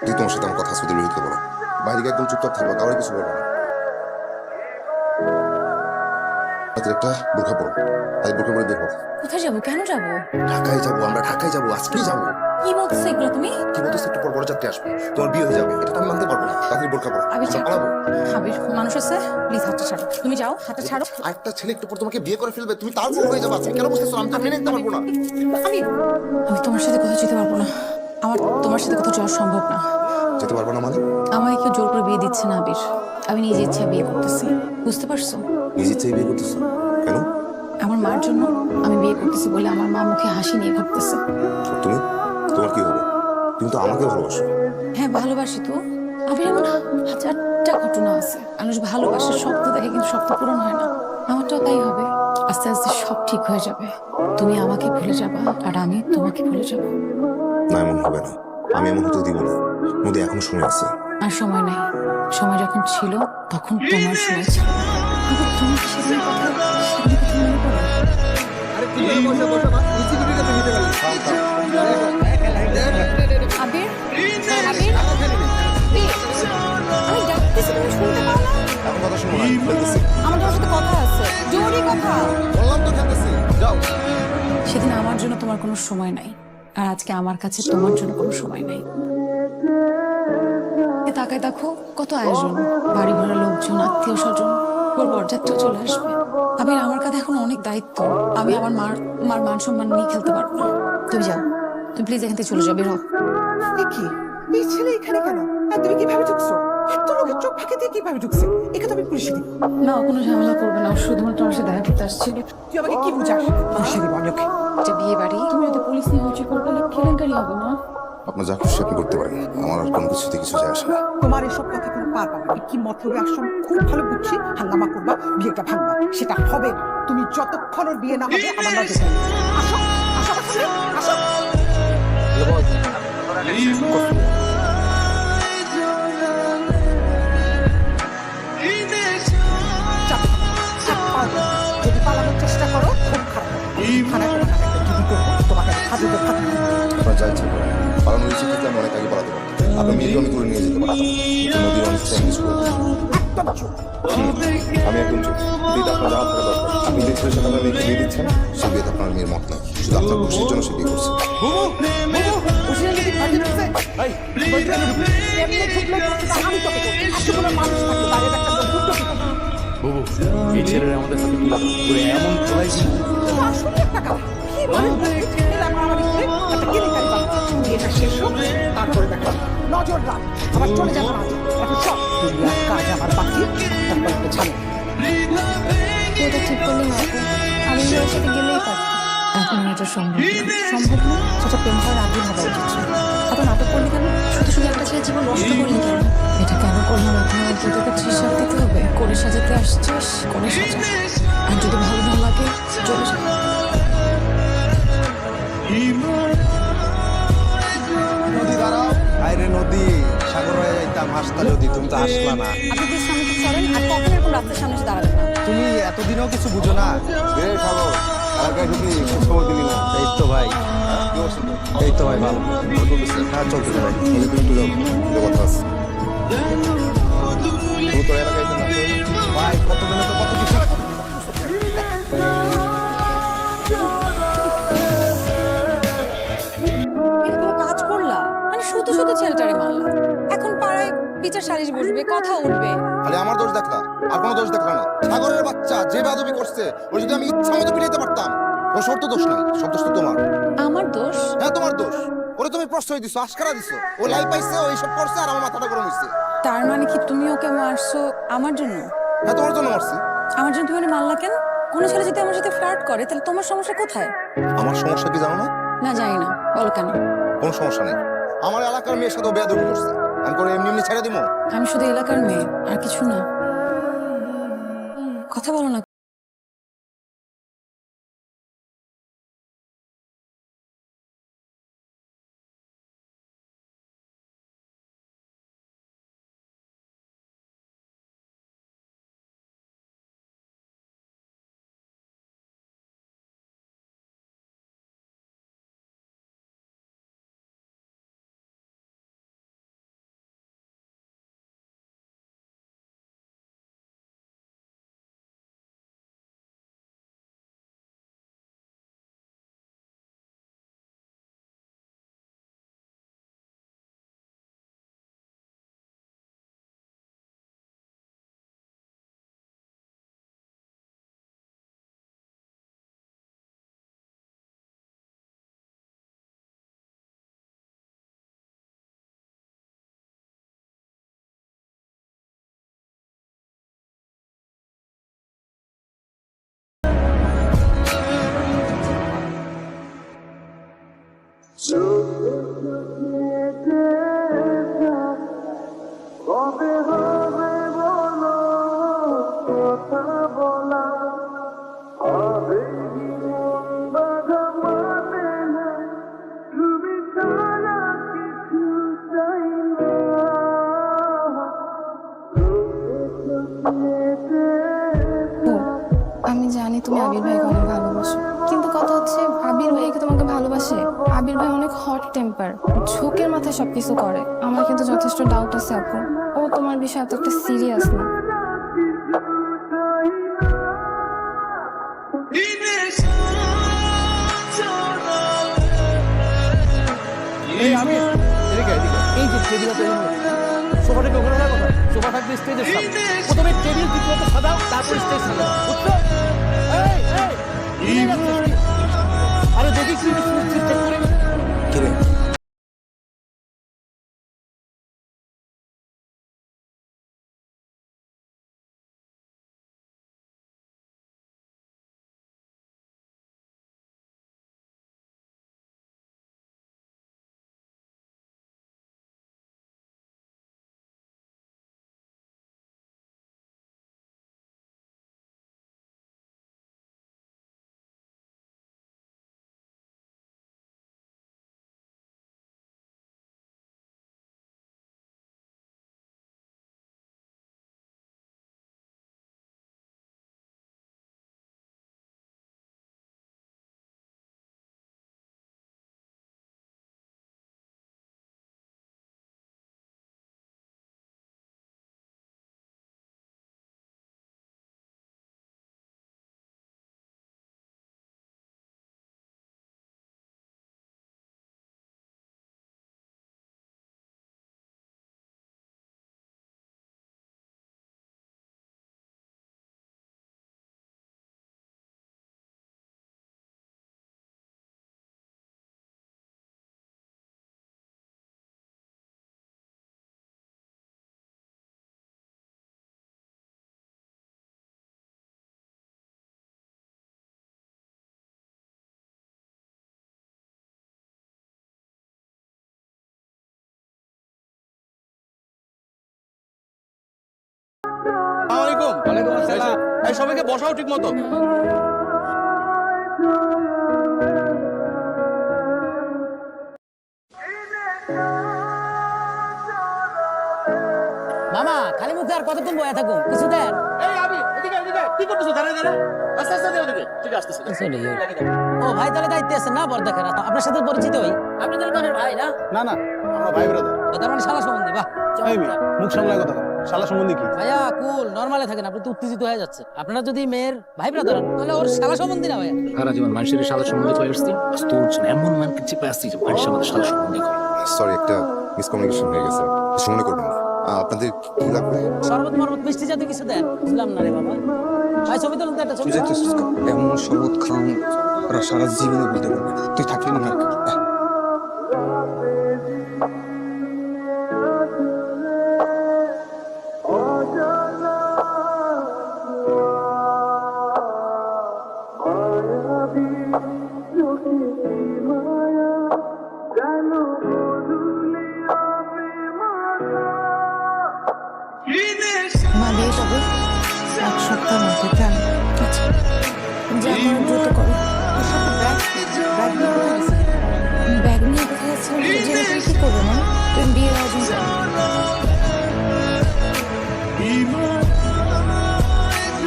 তুই তোমার সাথে আমার কথা আছে ওদের বিরুদ্ধে বলো। বাইরে গিয়ে একদম চুপচাপ থাকবা, কাউরে কিছু বলবো না। রাতের একটা বোরখা পড়ো, তাই বোরখা পরে দেখো। কোথায় যাবো? কেন যাবো? ঢাকায় যাবো, আমরা ঢাকায় যাবো, আজকেই যাবো। কি বলতেছো এগুলো তুমি? কি বলতেছে? একটু পর বরযাত্রী আসবে, তোমার বিয়ে হয়ে যাবে, এটা তো আমি মানতে পারবো না। তাড়াতাড়ি বোরখা পড়ো, আবির আমরা ছাড়ো। পালাবো। আবির, মানুষ আছে, প্লিজ হাতটা ছাড়ো। তুমি যাও, হাতটা ছাড়ো। আরেকটা ছেলে একটু পর তোমাকে বিয়ে করে ফেলবে, তুমি তার বউ হয়ে যাবে। তুমি কেন বুঝতেছো? আমি তো মেনে নিতে পারবো না। আমি আমি তোমার সাথে কোথাও যেতে পারবো না। আমার তোমার সাথে কোথাও যাওয়া সম্ভব না। যেতে পারবো না মানে? আমায় কেউ জোর করে বিয়ে দিচ্ছে না আবির। আমি নিজে ইচ্ছা বিয়ে করতেছি, বুঝতে পারছো? নিজে ইচ্ছাই বিয়ে করতেছো কেন? আমার মার জন্য আমি বিয়ে করতেছি বলে আমার মা মুখে হাসি নিয়ে ভাবতেছে। আর তুমি, তোমার কি হবে? তুমি তো আমাকে ভালোবাসো। হ্যাঁ, ভালোবাসি তো। আবির, এমন হাজারটা ঘটনা আছে। মানুষ ভালোবাসে, স্বপ্ন দেখে, কিন্তু স্বপ্ন পূরণ হয় না। আমারটাও তাই হবে। আস্তে আস্তে সব ঠিক হয়ে যাবে। তুমি আমাকে ভুলে যাবা, আর আমি তোমাকে ভুলে যাব। না, এমন হবে না। আমি এমন হতে দিব না। নদী, এখনো সময় আছে। আর সময় নাই। সময় যখন ছিল তখন তোমার সময় ছিল না। আবার তুমি কি সেদিনের কথা মনে করো? আরে তুমি বসে বসে নিচে দিকে তো নিতে পারি। আবির, আবির, প্লিজ, আমি ডাকতেছি, তুমি শুনতে পাও না? এখন কথা শুনো না, বলতেছি। আমার তোমার সাথে কথা আছে, জরুরি কথা। বললাম তো খেলতেছি, যাও। সেদিন আমার জন্য তোমার কোনো সময় নাই, আর আজকে আমার কাছে তোমার জন্য কোনো সময় নাই। তাকায় দেখো, কত আয়োজন, বাড়ি ভরা লোকজন, আত্মীয় স্বজন, ওর বরযাত্রী চলে আসবে। আবির, আমার কাছে এখন অনেক দায়িত্ব। আমি আমার মার মান সম্মান নিয়ে খেলতে পারবো না। তুমি যাও, তুমি প্লিজ এখান থেকে চলে যাও, বের হও। এ কি, এই ছেলে এখানে কেন? আর তুমি কিভাবে ঢুকছো? এত লোকের চোখ ফাঁকে দিয়ে কিভাবে ঢুকছে? একে তো আমি পুলিশে দিব। না, কোনো ঝামেলা করবে না, ও শুধুমাত্র আমার সাথে দেখা করতে আসছিল। তুই আমাকে কি বুঝাস? পুলিশে দিব আমি ওকে। এটা বিয়ে বাড়ি, তুমি যদি পুলিশ নিয়ে হচ্ছে করতে হলে কেলেঙ্কারি হবে না? আপনার যা খুশি আপনি করতে পারেন, আমার আর কোনো কিছুতে কিছু যায় আসে না। তোমার এসব কথা কোনো পার পাবে না। কি মতলবে আসছো খুব ভালো বুঝছি। হাঙ্গামা করবা, বিয়েটা ভাঙবা, সেটা হবে না। তুমি যতক্ষণ ওর বিয়ে না হবে আমার নজর থাকবে। আসো, আসো আমার সামনে, আসো। চাপ, চাপ, পারবে না। যদি পালানোর চেষ্টা করো খুব খারাপ হবে। থানায় তোমাকে আমি একটা জিডি করবো, তোমাকে আমি ফাঁদুতে ফাঁদু। আপনার যা ইচ্ছা করেন। পালানোর ইচ্ছে থাকলে আমি অনেক আগে পালাতে পারতাম। আপনার মেয়েকেও আমি তুলে নিয়ে যেতে পারতাম, কিন্তু নদীর অনেক ইচ্ছে আমি কিছু করবো না। একদম চুপ। আমি একদম চুপ। বিয়েতে আপনার জানা থাকা দরকার। আপনি যে ছেলের সাথে আপনার মেয়েকে বিয়ে দিচ্ছেন, সে বিয়েতে আপনার মেয়ের মত নাই। শুধু আপনার খুশির জন্য সে বিয়ে করছে। বসিয়ে যদি বাড়ি ঢুকছে, এই, বলতে আমি ঢুকবো। এমনি ঢুকলে প্রশ্নটা আমি তোকে করবো। এতগুলো মানুষ থাকবে, বাইরে একটা লোক ঢুকলো কি করে? বুবু, এই ছেলের আমাদের হাতে তুলে দাও। ওরে এমন খোলাই ছিল। তো আসলে একটা কাজ। কি বলেন? ছেলে মারামারি করে একটা কেলেঙ্কারি বানাচ্ছে। বিয়েটা শেষ হোক, তারপরে দেখা যাবে। নজর রাখ, আবার চলে যাবে না। এখন সব দুনিয়ার কাজ আমার বাকি, একটার পর একটা ঝামেলা। এটা ঠিক করলেই হবে। আমি ওর সাথে গেলেই পারতাম। এখন এটা সম্ভব না। সম্ভব না, সেটা প্রেম করার আগে ভাবা উচিত ছিল। এত নাটক করলি কেন? শুধু শুধু একটা ছেলে জীবন নষ্ট করলি কেন? এটা কেন করলাম? এখন আমার তোদেরকে হিসাব দিতে হবে। করে সাজাতে আসছিস, করে সাজা। আর যদি ভালো না লাগে, চলে যা। নদী দাঁড়াও। আরে নদী, সাগর হয়ে যাইতাম, হাসতা যদি, তুমি তো আসলা না। আপনি প্লিজ সামনে থেকে সরেন, আর কখনো এরকম রাস্তার সামনে এসে দাঁড়াবেন না। তুমি এতদিনও কিছু বুঝো না। সাগর, এলাকায় ঢুকলি খোঁজ খবর দিলি না। এই তো ভাই, কি অবস্থা তোর? এই তো ভাই ভালো। ভালো চলতেছে? হ্যাঁ চলতেছে ভাই। নদী, তুমি একটু যাও, একটু কথা আছে। তুমি তোর এলাকায় তো না। ভাই কতদিনে তো কত কিছু। এটা কোনো কাজ করলা? মানে শুধু শুধু ছেলেটারে মারলা। এখন পাড়ায় বিচার সালিশ বসবে, কথা উঠবে। খালি আমার দোষ দেখলা, আর কোনো দোষ দেখলা না। সাগরের বাচ্চা যে বেয়াদবি করছে, ও যদি আমি ইচ্ছা মতো পিটাইতে পারতাম। ও সব তো দোষ নাই, সব দোষ তো তোমার। আমার দোষ? হ্যাঁ, তোমার দোষ। ওরে তুমি প্রশ্রয় দিছো, আশকারা দিছো। ও লাই পাইছে, ও এইসব করছে, আর আমার মাথাটা গরম হইছে। তার মানে কি তুমি ওকে মারছো আমার জন্য? হ্যাঁ, তোমার জন্য মারছি। আমার জন্য তুমি ওকে মারলা কেন? কোনো ছেলে যদি আমার সাথে ফ্লার্ট করে, তাহলে তোমার সমস্যা কোথায়? আমার সমস্যা কি জানো না? না, জানি না, বলো কেন? কোনো সমস্যা নেই। আমার এলাকার মেয়ের সাথে ও বেয়াদবি করছে, আমি করে এমনি এমনি ছেড়ে দিবো? আমি শুধু এলাকার মেয়ে, আর কিছু না। কথা বলো না। আমি জানি তুমি আবির ভাইকে অনেক ভালোবাসো, কিন্তু কথা হচ্ছে আবির ভাইকে তোমাকে ভালোবাসে। আবির ভাই অনেক হট টেম্পার, ঝোঁকের মাথায় সবকিছু করে। আমার কিন্তু যথেষ্ট ডাউট আছে আপু, ও তোমার বিষয়ে এতটা সিরিয়াস না। এই আমি এদিকে এদিকে এই যে টেবিলটা সোফাটাকে ওখানে রাখো না, সোফা থাকবে স্টেজের সামনে। প্রথমে টেবিল ঠিকমতো সাজাও, তারপর স্টেজ সাজাও, বুঝছো? এই আরে দেখি কি চেক করে কি রে ওয়ালাইকুম আসসালাম। এই সবাইকে বসাও ঠিক মতো। মামা খালি মুখে আর কতক্ষণ বয়া থাকুন, কিছু দেন। এই আমি এদিকে এদিকে কি করতেছো? দাঁড়ায় দাঁড়ায় আস্তে আস্তে দিয়ে ওদিকে ঠিক আসতেছে। ও ভাই তাহলে দায়িত্বে আছেন না, বর দেখেন আপনার সাথে পরিচিত হই। আপনি তাহলে কনের ভাই না? না না আমরা ভাই ব্রাদার। ও তার মানে শালা সম্বন্ধে, বাহ চমৎকার। মুখ সামলায় কথা শালা সম্বন্ধে কি? ভাইয়া কুল নরমালে থাকেন, আপনি তো উত্তেজিত হয়ে যাচ্ছে। আপনারা যদি মেয়ের ভাই ব্রাদার হন তাহলে ওর শালা সম্বন্ধে না ভাইয়া। সারা জীবন মানুষের সাদা সম্বন্ধে হয়ে আসছি, তোর জন্য এমন মানকে চিপে আসছি যে মানুষের মধ্যে সাদা সম্বন্ধে করে। সরি, একটা মিসকমিউনিকেশন হয়ে গেছে, কিছু মনে করবেন না। আপনাদের কি লাগবে? শরবত মরবত মিষ্টি জাতীয় কিছু দেন। বুঝলাম না রে বাবা। ভাই ছবি তুলতে একটা ছবি। এমন শপথ খাওয়ান ওরা সারা জীবনে বলতে পারবে না। তুই থাকবি না আর কি। মা বিয়ে হবে 1 সপ্তাহের মধ্যে, কেন? আচ্ছা যা করার দ্রুত করো। ব্যাগ নিয়ে কোথায় যাচ্ছিলাম জেনে তুমি কি করবে? মা তুমি বিয়ের আয়োজন করো।